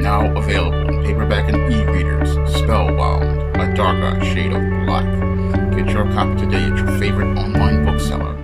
now available in paperback and e-readers. Spellbound, A Darker Shade of Black. Get your copy today at your favorite online bookseller.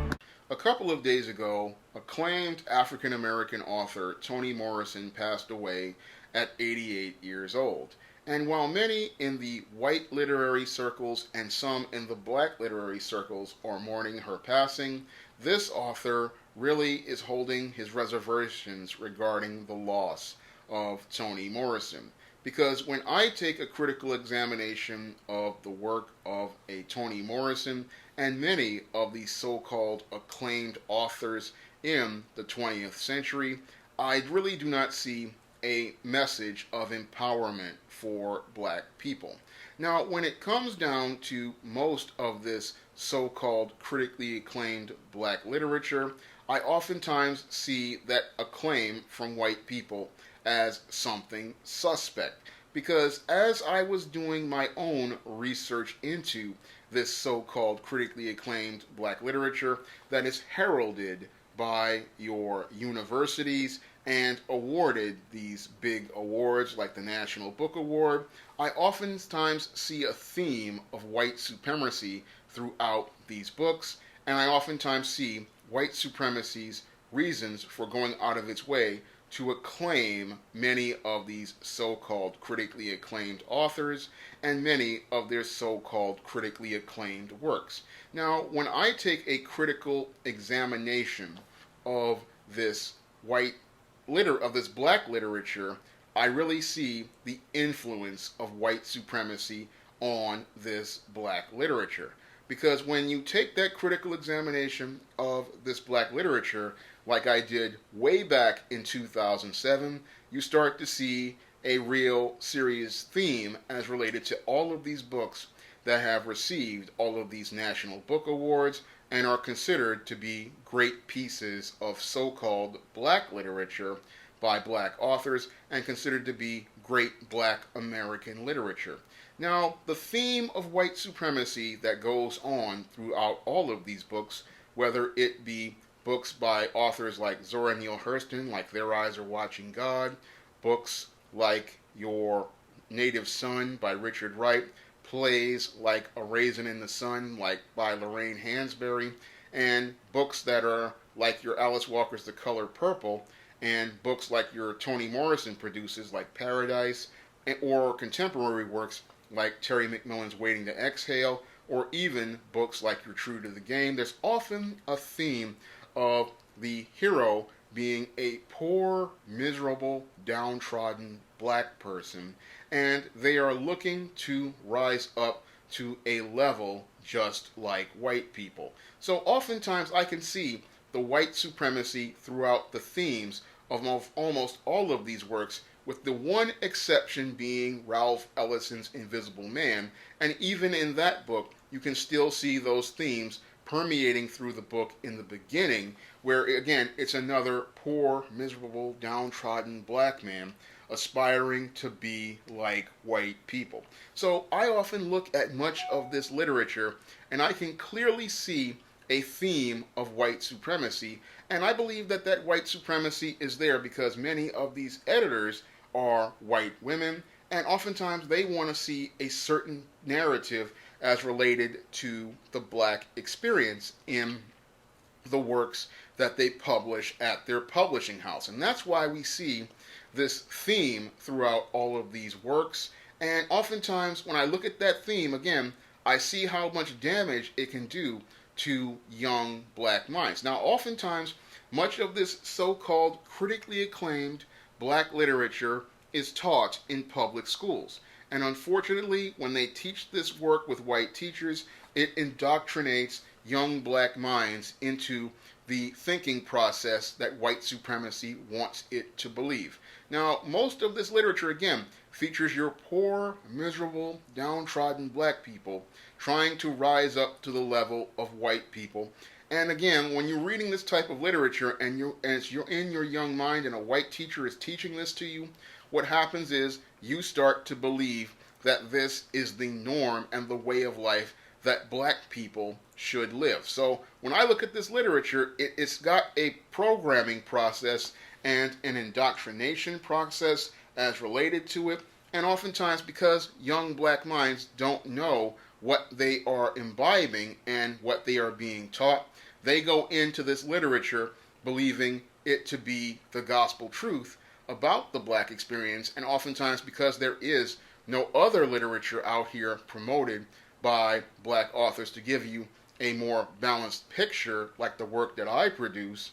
A couple of days ago, acclaimed African-American author Toni Morrison passed away at 88 years old. And while many in the white literary circles and some in the black literary circles are mourning her passing, this author really is holding his reservations regarding the loss of Toni Morrison. Because when I take a critical examination of the work of a Toni Morrison and many of the so-called acclaimed authors in the 20th century, I really do not see a message of empowerment for black people. Now, when it comes down to most of this so-called critically acclaimed black literature, I oftentimes see that acclaim from white people as something suspect. Because as I was doing my own research into this so-called critically acclaimed black literature that is heralded by your universities and awarded these big awards like the National Book Award, I oftentimes see a theme of white supremacy throughout these books, and I oftentimes see white supremacy's reasons for going out of its way to acclaim many of these so-called critically acclaimed authors and many of their so-called critically acclaimed works. Now, when I take a critical examination of this black literature, I really see the influence of white supremacy on this black literature. Because when you take that critical examination of this black literature, like I did way back in 2007, you start to see a real serious theme as related to all of these books that have received all of these National Book Awards and are considered to be great pieces of so-called black literature by black authors and considered to be great black American literature. Now, the theme of white supremacy that goes on throughout all of these books, whether it be books by authors like Zora Neale Hurston, like Their Eyes Are Watching God, books like Your Native Son by Richard Wright, plays like A Raisin in the Sun, like by Lorraine Hansberry, and books that are like your Alice Walker's The Color Purple, and books like your Toni Morrison produces like Paradise, or contemporary works like Terry McMillan's Waiting to Exhale, or even books like You're True to the Game. There's often a theme of the hero being a poor, miserable, downtrodden black person, and they are looking to rise up to a level just like white people. So oftentimes I can see the white supremacy throughout the themes of almost all of these works, with the one exception being Ralph Ellison's Invisible Man, and even in that book you can still see those themes permeating through the book in the beginning, where again it's another poor, miserable, downtrodden black man aspiring to be like white people. So I often look at much of this literature and I can clearly see a theme of white supremacy, and I believe that that white supremacy is there because many of these editors are white women, and oftentimes they want to see a certain narrative as related to the black experience in the works that they publish at their publishing house. And that's why we see this theme throughout all of these works. And oftentimes when I look at that theme, again, I see how much damage it can do to young black minds. Now, oftentimes, much of this so-called critically acclaimed black literature is taught in public schools. And unfortunately, when they teach this work with white teachers, it indoctrinates young black minds into the thinking process that white supremacy wants it to believe. Now, most of this literature, again, features your poor, miserable, downtrodden black people trying to rise up to the level of white people. And again, when you're reading this type of literature and you're in your young mind and a white teacher is teaching this to you, what happens is you start to believe that this is the norm and the way of life that black people should live. So when I look at this literature, it's got a programming process and an indoctrination process as related to it, and oftentimes because young black minds don't know what they are imbibing and what they are being taught, they go into this literature believing it to be the gospel truth about the black experience, and oftentimes because there is no other literature out here promoted by black authors to give you a more balanced picture like the work that I produce,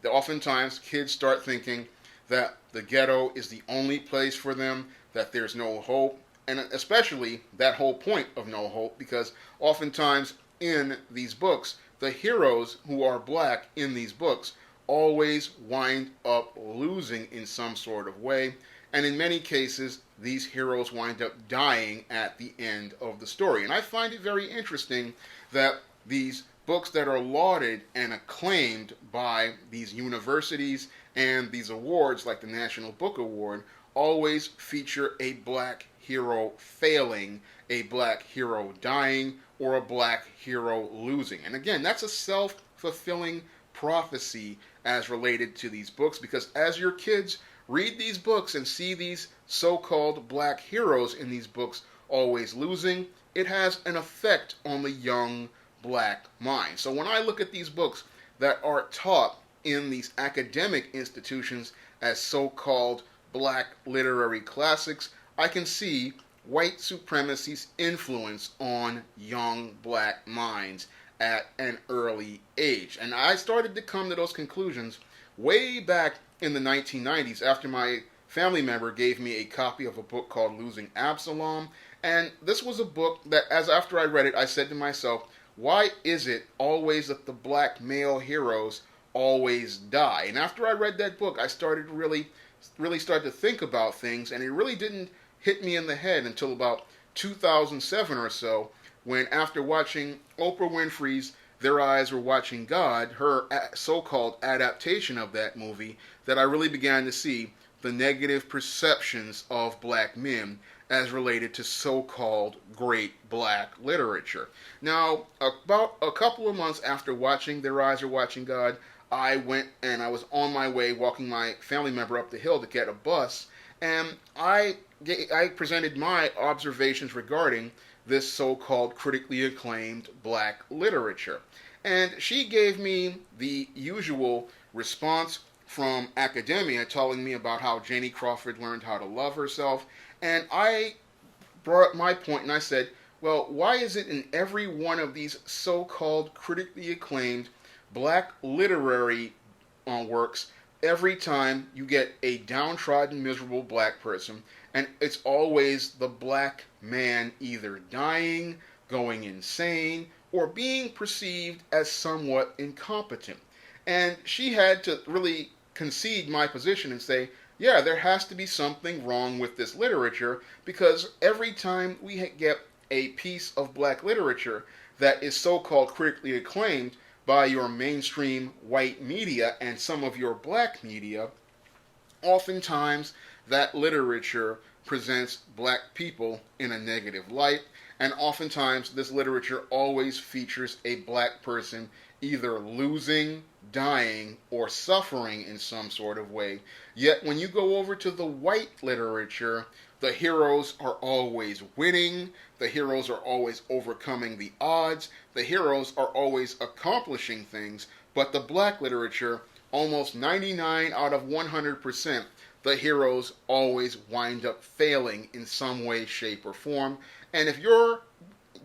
oftentimes kids start thinking that the ghetto is the only place for them, that there's no hope, and especially that whole point of no hope, because oftentimes in these books, the heroes who are black in these books always wind up losing in some sort of way, and in many cases, these heroes wind up dying at the end of the story. And I find it very interesting that these books that are lauded and acclaimed by these universities and these awards like the National Book Award always feature a black hero failing, a black hero dying, or a black hero losing. And again, that's a self-fulfilling prophecy as related to these books, because as your kids read these books and see these so-called black heroes in these books always losing, it has an effect on the young black mind. So when I look at these books that are taught in these academic institutions as so-called black literary classics, I can see white supremacy's influence on young black minds at an early age. And I started to come to those conclusions way back in the 1990s after my family member gave me a copy of a book called Losing Absalom. And this was a book that, as after I read it, I said to myself, why is it always that the black male heroes always die? And after I read that book, I started really started to think about things, and it really didn't hit me in the head until about 2007 or so, when after watching Oprah Winfrey's Their Eyes Were Watching God, her so-called adaptation of that movie, that I really began to see the negative perceptions of black men as related to so-called great black literature. Now, about a couple of months after watching Their Eyes Are Watching God, I went and I was on my way walking my family member up the hill to get a bus, and I presented my observations regarding this so-called critically acclaimed black literature. And she gave me the usual response from academia, telling me about how Janie Crawford learned how to love herself. And I brought up my point and I said, well, why is it in every one of these so-called critically acclaimed black literary works, every time you get a downtrodden, miserable black person, and it's always the black man either dying, going insane, or being perceived as somewhat incompetent? And she had to really concede my position and say, yeah, there has to be something wrong with this literature, because every time we get a piece of black literature that is so-called critically acclaimed by your mainstream white media and some of your black media, oftentimes that literature presents black people in a negative light, and oftentimes this literature always features a black person either losing, dying, or suffering in some sort of way. Yet when you go over to the white literature, the heroes are always winning, the heroes are always overcoming the odds, the heroes are always accomplishing things, but the black literature, almost 99 out of 100%, the heroes always wind up failing in some way, shape, or form. And if you're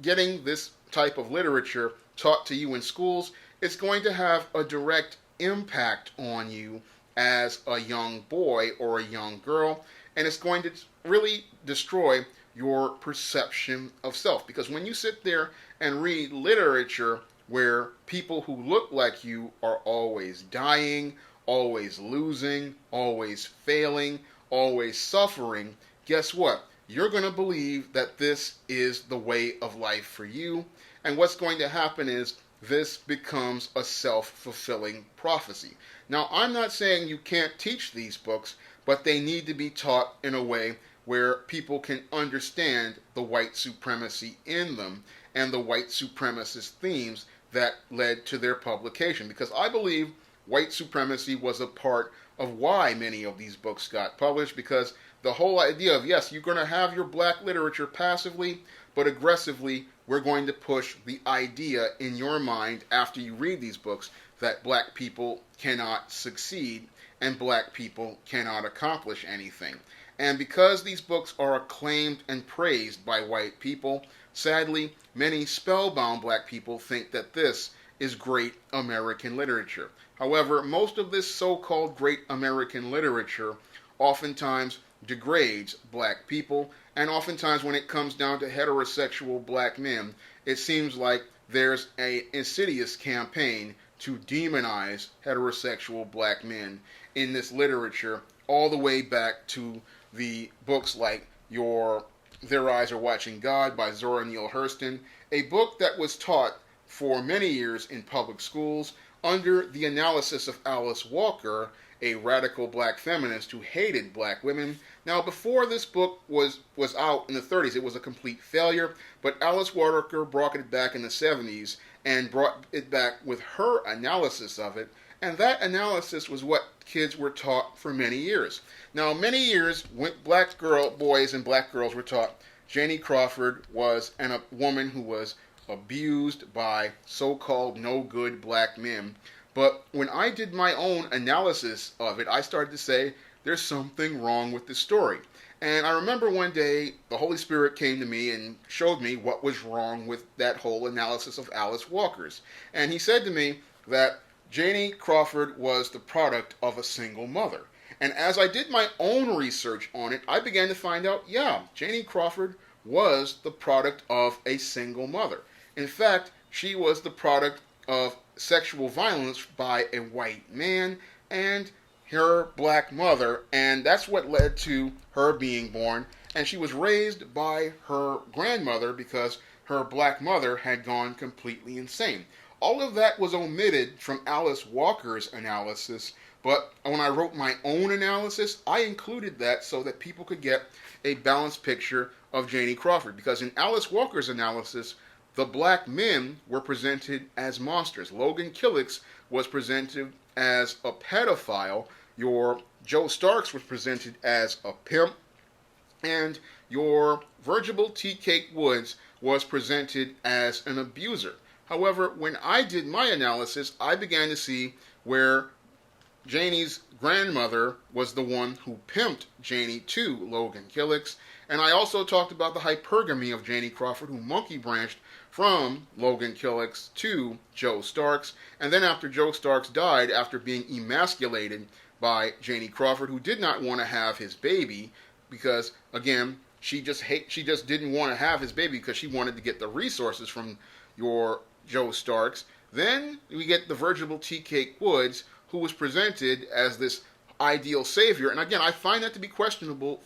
getting this type of literature taught to you in schools, it's going to have a direct impact on you as a young boy or a young girl, and it's going to really destroy your perception of self. Because when you sit there and read literature where people who look like you are always dying, always losing, always failing, always suffering, guess what? You're going to believe that this is the way of life for you, and what's going to happen is this becomes a self-fulfilling prophecy. Now, I'm not saying you can't teach these books, but they need to be taught in a way where people can understand the white supremacy in them and the white supremacist themes that led to their publication. Because I believe white supremacy was a part of why many of these books got published, because the whole idea of, yes, you're going to have your black literature passively, but aggressively, we're going to push the idea in your mind after you read these books that black people cannot succeed and black people cannot accomplish anything. And because these books are acclaimed and praised by white people, sadly, many spellbound black people think that this is great American literature. However, most of this so-called great American literature oftentimes degrades black people, and oftentimes when it comes down to heterosexual black men, it seems like there's an insidious campaign to demonize heterosexual black men in this literature, all the way back to the books like Their Eyes Are Watching God by Zora Neale Hurston, a book that was taught for many years in public schools under the analysis of Alice Walker, a radical black feminist who hated black women. Now, before this book was out in the 30s, it was a complete failure, but Alice Walker brought it back in the 70s and brought it back with her analysis of it, and that analysis was what kids were taught for many years. Now, many years, black boys and black girls were taught Janie Crawford was a woman who was abused by so-called no-good black men. But when I did my own analysis of it, I started to say, there's something wrong with this story. And I remember one day, the Holy Spirit came to me and showed me what was wrong with that whole analysis of Alice Walker's. And he said to me that Janie Crawford was the product of a single mother. And as I did my own research on it, I began to find out, yeah, Janie Crawford was the product of a single mother. In fact, she was the product of sexual violence by a white man and her black mother, and that's what led to her being born. And she was raised by her grandmother because her black mother had gone completely insane. All of that was omitted from Alice Walker's analysis, but when I wrote my own analysis, I included that so that people could get a balanced picture of Janie Crawford. Because in Alice Walker's analysis, the black men were presented as monsters. Logan Killick's was presented as a pedophile. Your Joe Starks was presented as a pimp. And your Virgil T. Cake Woods was presented as an abuser. However, when I did my analysis, I began to see where Janie's grandmother was the one who pimped Janie to Logan Killick's. And I also talked about the hypergamy of Janie Crawford, who monkey branched from Logan Killick's to Joe Starks. And then after Joe Starks died, after being emasculated by Janie Crawford, who did not want to have his baby, because, again, she just didn't want to have his baby because she wanted to get the resources from your Joe Starks. Then we get the Virgil T. Cake Woods, who was presented as this ideal savior. And again, I find that to be questionable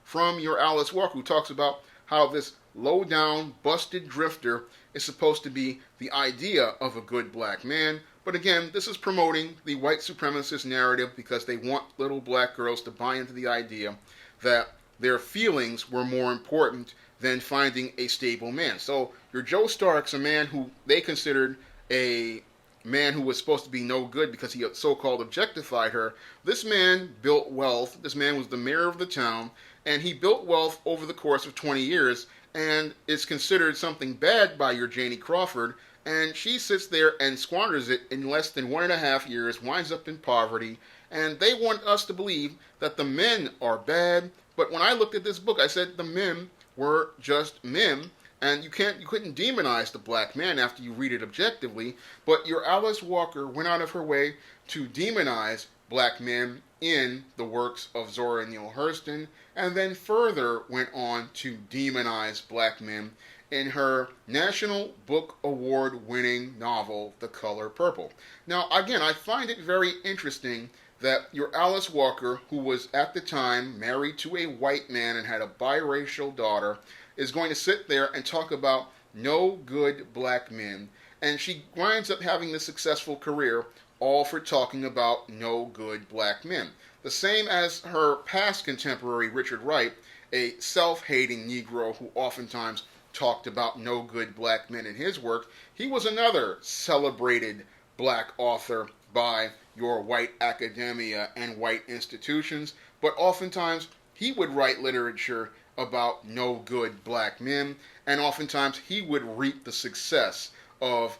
from your Alice Walker, who talks about how this low-down, busted drifter is supposed to be the idea of a good black man. But again, this is promoting the white supremacist narrative because they want little black girls to buy into the idea that their feelings were more important than finding a stable man. So your Joe Starks, a man who they considered a man who was supposed to be no good because he so-called objectified her, this man built wealth. This man was the mayor of the town, and he built wealth over the course of 20 years, and it's considered something bad by your Janie Crawford, and she sits there and squanders it in less than 1.5 years, winds up in poverty, and they want us to believe that the men are bad. But when I looked at this book, I said the men were just men, and you couldn't demonize the black man after you read it objectively. But your Alice Walker went out of her way to demonize black men in the works of Zora Neale Hurston, and then further went on to demonize black men in her National Book Award-winning novel, The Color Purple. Now, again, I find it very interesting that your Alice Walker, who was at the time married to a white man and had a biracial daughter, is going to sit there and talk about no good black men, and she winds up having this successful career all for talking about no good black men. The same as her past contemporary Richard Wright, a self-hating Negro who oftentimes talked about no good black men in his work. He was another celebrated black author by your white academia and white institutions, but oftentimes he would write literature about no good black men, and oftentimes he would reap the success of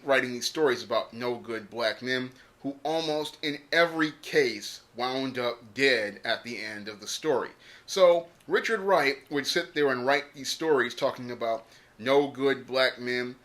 writing these stories about no good black men who almost in every case wound up dead at the end of the story. So Richard Wright would sit there and write these stories talking about no good black men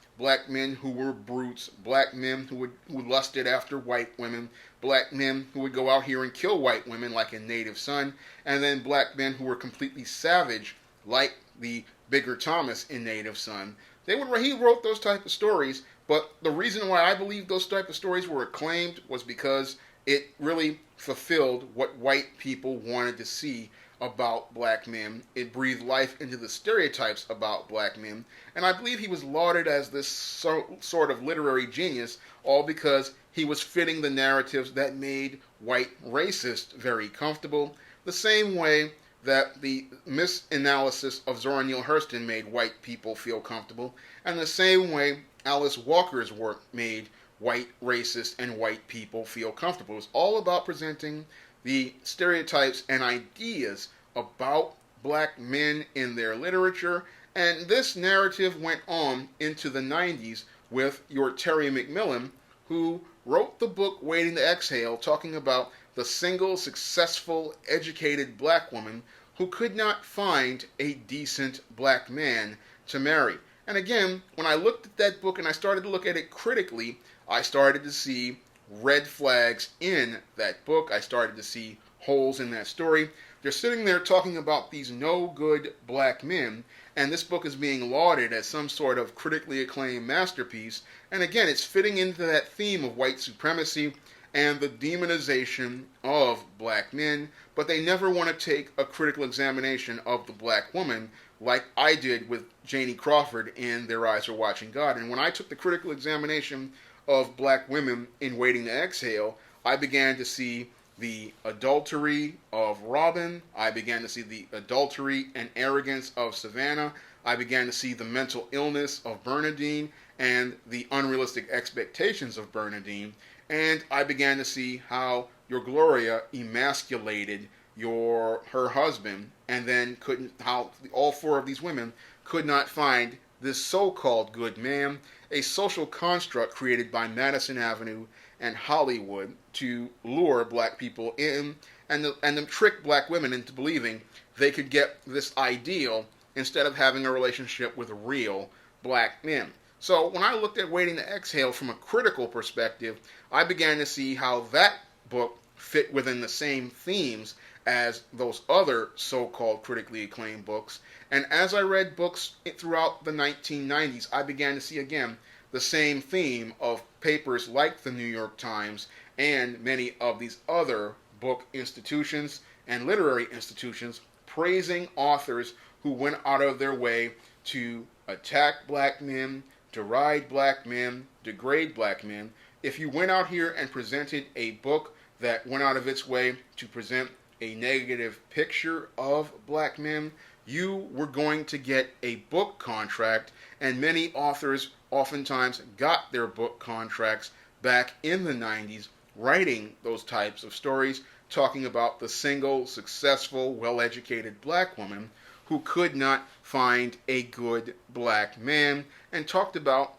who were brutes, black men who lusted after white women, black men who would go out here and kill white women like in Native Son, and then black men who were completely savage like the Bigger Thomas in Native Son. He wrote those type of stories, but the reason why I believe those type of stories were acclaimed was because it really fulfilled what white people wanted to see about black men. It breathed life into the stereotypes about black men, and I believe he was lauded as this sort of literary genius, all because he was fitting the narratives that made white racists very comfortable, the same way that the misanalysis of Zora Neale Hurston made white people feel comfortable, and the same way Alice Walker's work made white racists and white people feel comfortable. It was all about presenting the stereotypes and ideas about black men in their literature, and this narrative went on into the 90s with your Terry McMillan, who wrote the book Waiting to Exhale, talking about the single, successful, educated black woman who could not find a decent black man to marry. And again, when I looked at that book and I started to look at it critically, I started to see red flags in that book. I started to see holes in that story. They're sitting there talking about these no good black men, and this book is being lauded as some sort of critically acclaimed masterpiece. And again, it's fitting into that theme of white supremacy and the demonization of black men, but they never want to take a critical examination of the black woman like I did with Janie Crawford in Their Eyes Are Watching God. And when I took the critical examination of black women in Waiting to Exhale, I began to see the adultery of Robin. I began to see the adultery and arrogance of Savannah. I began to see the mental illness of Bernadine and the unrealistic expectations of Bernadine. And I began to see how your Gloria emasculated her husband, and then how all four of these women could not find this so-called good man, a social construct created by Madison Avenue and Hollywood to lure black people in and to trick black women into believing they could get this ideal instead of having a relationship with real black men. So when I looked at Waiting to Exhale from a critical perspective, I began to see how that book fit within the same themes as those other so-called critically acclaimed books. And as I read books throughout the 1990s, I began to see again the same theme of papers like the New York Times and many of these other book institutions and literary institutions praising authors who went out of their way to attack black men, deride black men, degrade black men. If you went out here and presented a book that went out of its way to present a negative picture of black men, you were going to get a book contract, and many authors oftentimes got their book contracts back in the 90s writing those types of stories, talking about the single, successful, well-educated black woman who could not find a good black man, and talked about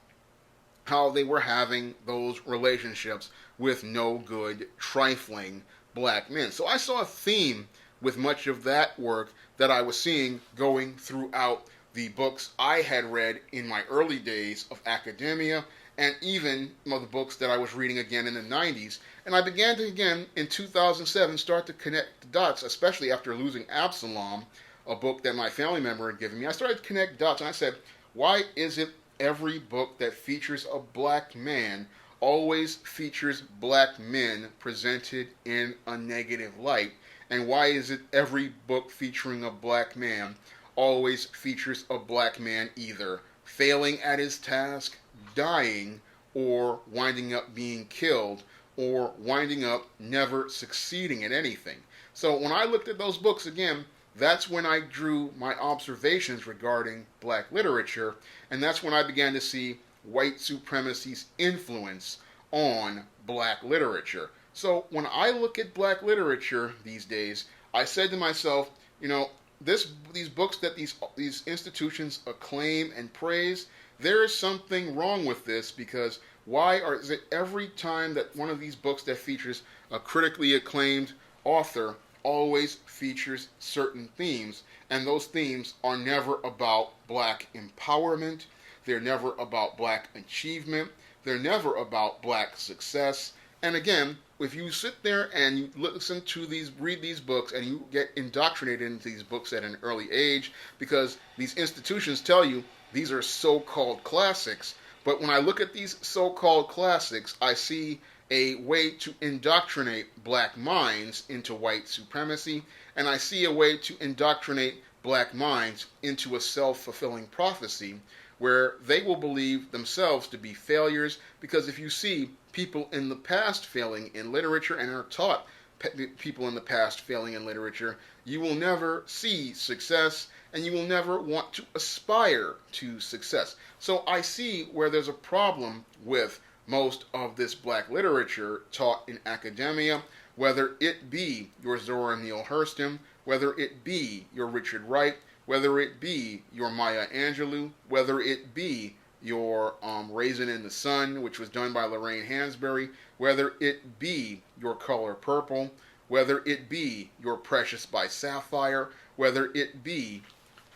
how they were having those relationships with no good, trifling black men. So I saw a theme with much of that work that I was seeing going throughout the books I had read in my early days of academia, and even the books that I was reading again in the 90s. And I began to, again, in 2007, start to connect the dots, especially after losing Absalom, a book that my family member had given me. I started to connect dots, and I said, why is it every book that features a black man always features black men presented in a negative light? And why is it every book featuring a black man always features a black man either failing at his task, dying, or winding up being killed, or winding up never succeeding at anything? So when I looked at those books again, that's when I drew my observations regarding black literature, and that's when I began to see white supremacy's influence on black literature. So when I look at black literature these days, I said to myself, these books that these institutions acclaim and praise, there is something wrong with this, because is it every time that one of these books that features a critically acclaimed author always features certain themes, and those themes are never about black empowerment, they're never about black achievement, they're never about black success. And again, if you sit there and you read these books, and you get indoctrinated into these books at an early age, because these institutions tell you these are so-called classics. But when I look at these so-called classics, I see a way to indoctrinate black minds into white supremacy, and I see a way to indoctrinate black minds into a self-fulfilling prophecy where they will believe themselves to be failures. Because if you see people in the past failing in literature and are taught people in the past failing in literature, you will never see success, and you will never want to aspire to success. So I see where there's a problem with most of this black literature taught in academia, whether it be your Zora Neale Hurston, whether it be your Richard Wright, whether it be your Maya Angelou, whether it be your Raisin in the Sun, which was done by Lorraine Hansberry, whether it be your Color Purple, whether it be your Precious by Sapphire, whether it be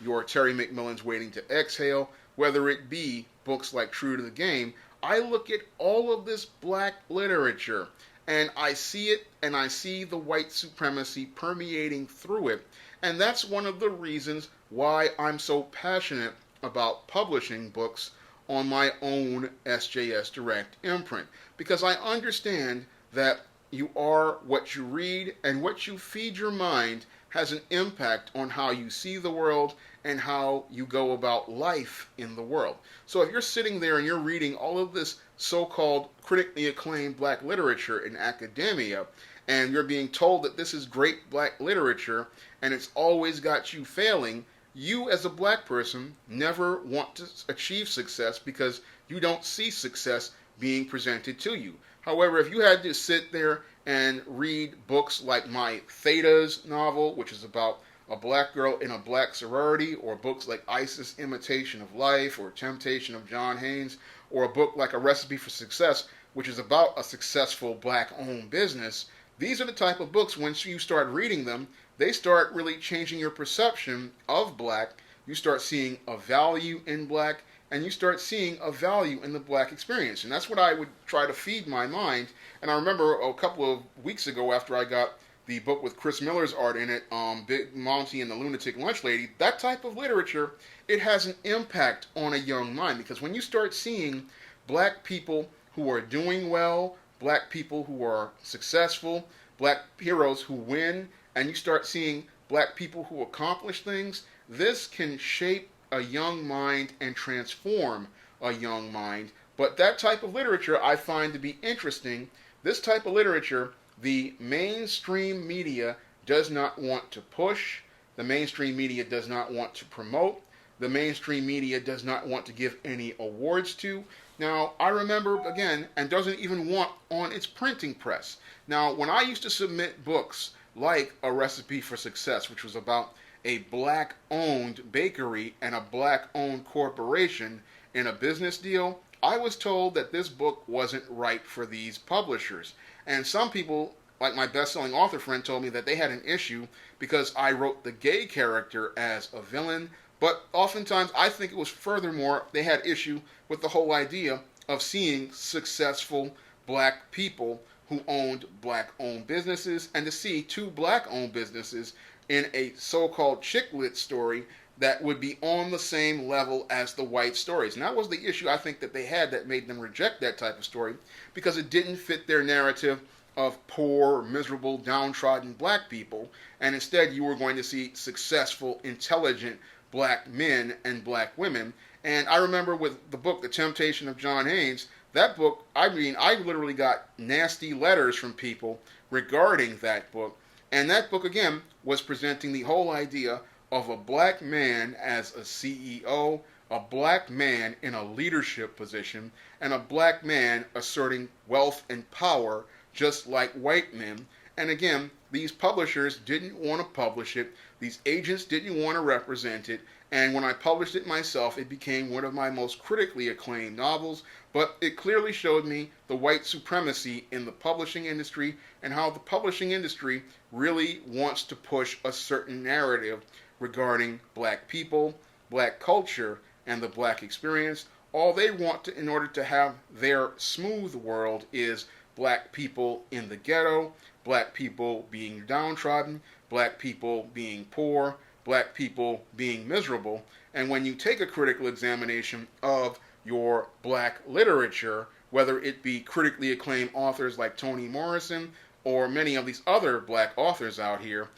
your Terry McMillan's Waiting to Exhale, whether it be books like True to the Game. I look at all of this black literature, and I see it, and I see the white supremacy permeating through it. And that's one of the reasons why I'm so passionate about publishing books on my own SJS Direct imprint, because I understand that you are what you read, and what you feed your mind has an impact on how you see the world and how you go about life in the world. So if you're sitting there and you're reading all of this so-called critically acclaimed black literature in academia, and you're being told that this is great black literature and it's always got you failing, you as a black person never want to achieve success, because you don't see success being presented to you. However, if you had to sit there and read books like my Theta's novel, which is about a black girl in a black sorority, or books like Isis Imitation of Life or Temptation of John Haynes, or a book like A Recipe for Success, which is about a successful black-owned business, these are the type of books, once you start reading them, they start really changing your perception of black. You start seeing a value in black, and you start seeing a value in the black experience. And that's what I would try to feed my mind. And I remember a couple of weeks ago, after I got the book with Chris Miller's art in it, Big Monty and the Lunatic Lunch Lady, that type of literature, it has an impact on a young mind. Because when you start seeing black people who are doing well, black people who are successful, black heroes who win, and you start seeing black people who accomplish things, this can shape a young mind and transform a young mind. But that type of literature I find to be interesting. This type of literature, the mainstream media does not want to push. The mainstream media does not want to promote. The mainstream media does not want to give any awards to. Now, I remember, again, and doesn't even want on its printing press. Now, when I used to submit books like A Recipe for Success, which was about a black-owned bakery and a black-owned corporation in a business deal, I was told that this book wasn't right for these publishers. And some people, like my best-selling author friend, told me that they had an issue because I wrote the gay character as a villain. But oftentimes, I think it was furthermore, they had issue with the whole idea of seeing successful black people who owned black-owned businesses, and to see two black-owned businesses in a so-called chick lit story that would be on the same level as the white stories. And that was the issue I think that they had that made them reject that type of story, because it didn't fit their narrative of poor, miserable, downtrodden black people, and instead you were going to see successful, intelligent black men and black women. And I remember with the book, The Temptation of John Haynes, that book, I literally got nasty letters from people regarding that book. And that book, again, was presenting the whole idea of a black man as a CEO, a black man in a leadership position, and a black man asserting wealth and power just like white men. And again, these publishers didn't want to publish it. These agents didn't want to represent it. And when I published it myself, it became one of my most critically acclaimed novels. But it clearly showed me the white supremacy in the publishing industry and how the publishing industry really wants to push a certain narrative regarding black people, black culture, and the black experience. All they want to, in order to have their smooth world, is black people in the ghetto, black people being downtrodden, black people being poor, black people being miserable. And when you take a critical examination of your black literature, whether it be critically acclaimed authors like Toni Morrison or many of these other black authors out here,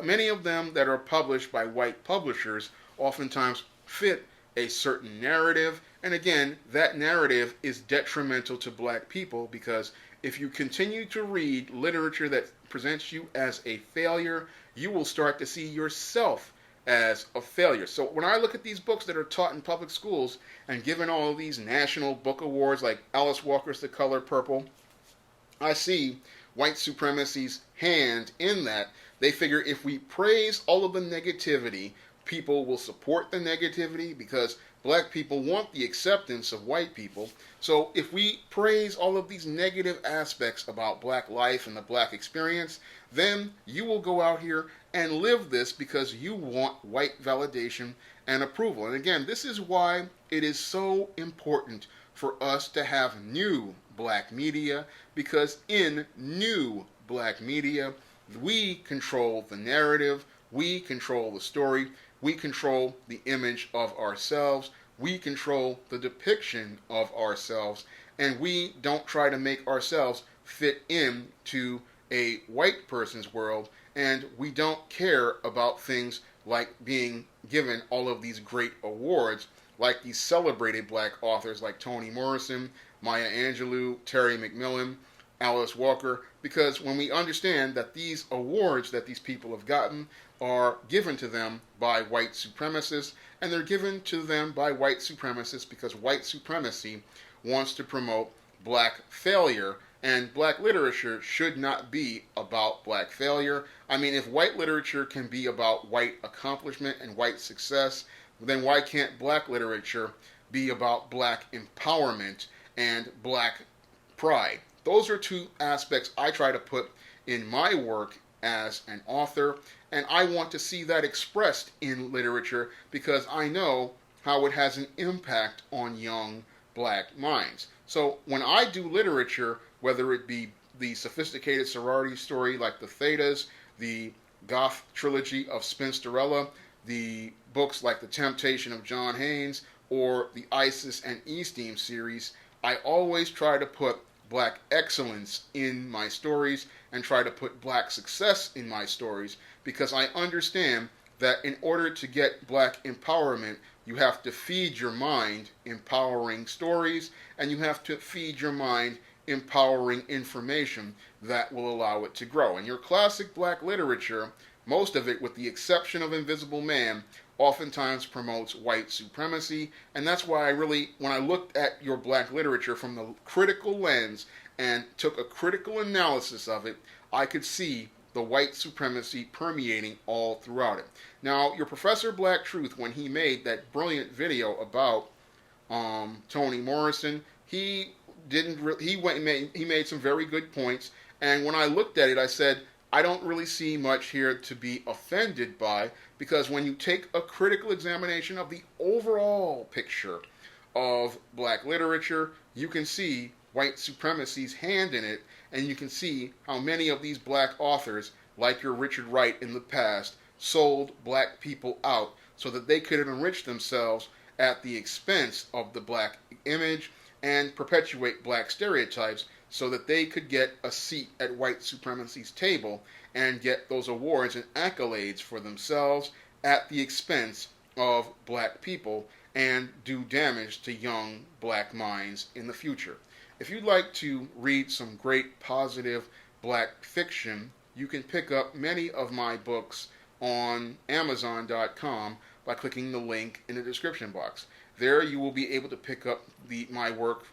many of them that are published by white publishers oftentimes fit a certain narrative. And again, that narrative is detrimental to black people, because if you continue to read literature that presents you as a failure, you will start to see yourself as a failure. So when I look at these books that are taught in public schools and given all of these national book awards like Alice Walker's The Color Purple, I see white supremacy's hand in that. They figure if we praise all of the negativity, people will support the negativity because black people want the acceptance of white people. So if we praise all of these negative aspects about black life and the black experience, then you will go out here and live this because you want white validation and approval. And again, this is why it is so important for us to have new black media, because in new black media, we control the narrative, we control the story, we control the image of ourselves, we control the depiction of ourselves, and we don't try to make ourselves fit into a white person's world, and we don't care about things like being given all of these great awards, like these celebrated black authors like Toni Morrison, Maya Angelou, Terry McMillan, Alice Walker, because when we understand that these awards that these people have gotten are given to them by white supremacists, and they're given to them by white supremacists because white supremacy wants to promote black failure, and black literature should not be about black failure. I mean, if white literature can be about white accomplishment and white success, then why can't black literature be about black empowerment and black pride? Those are two aspects I try to put in my work as an author, and I want to see that expressed in literature because I know how it has an impact on young black minds. So when I do literature, whether it be the sophisticated sorority story like the Thetas, the goth trilogy of Spinsterella, the books like The Temptation of John Haynes, or the Isis and Esteem series, I always try to put black excellence in my stories and try to put black success in my stories, because I understand that in order to get black empowerment, you have to feed your mind empowering stories, and you have to feed your mind empowering information that will allow it to grow. And your classic black literature, most of it with the exception of Invisible Man, oftentimes promotes white supremacy, and that's why when I looked at your black literature from the critical lens and took a critical analysis of it, I could see the white supremacy permeating all throughout it. Now, your Professor Black Truth, when he made that brilliant video about Toni Morrison, he made some very good points, and when I looked at it, I said, I don't really see much here to be offended by, because when you take a critical examination of the overall picture of black literature, you can see white supremacy's hand in it, and you can see how many of these black authors, like your Richard Wright in the past, sold black people out so that they could enrich themselves at the expense of the black image and perpetuate black stereotypes so that they could get a seat at white supremacy's table and get those awards and accolades for themselves at the expense of black people and do damage to young black minds in the future. If you'd like to read some great positive black fiction, you can pick up many of my books on Amazon.com by clicking the link in the description box. There you will be able to pick up my work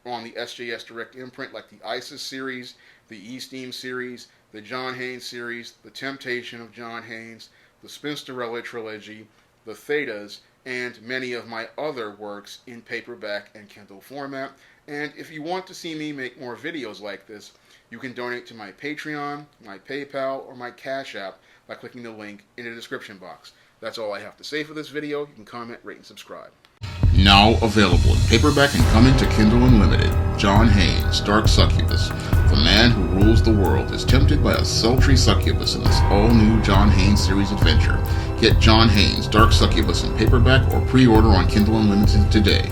on the SJS Direct imprint, like the ISIS series, the Esteem series, the John Haynes series, The Temptation of John Haynes, the Spinsterella trilogy, the Thetas, and many of my other works in paperback and Kindle format. And if you want to see me make more videos like this, you can donate to my Patreon, my PayPal, or my Cash App by clicking the link in the description box. That's all I have to say for this video. You can comment, rate, and subscribe. Now available in paperback and coming to Kindle Unlimited, John Haynes, Dark Succubus. The man who rules the world is tempted by a sultry succubus in this all-new John Haynes series adventure. Get John Haynes, Dark Succubus in paperback or pre-order on Kindle Unlimited today.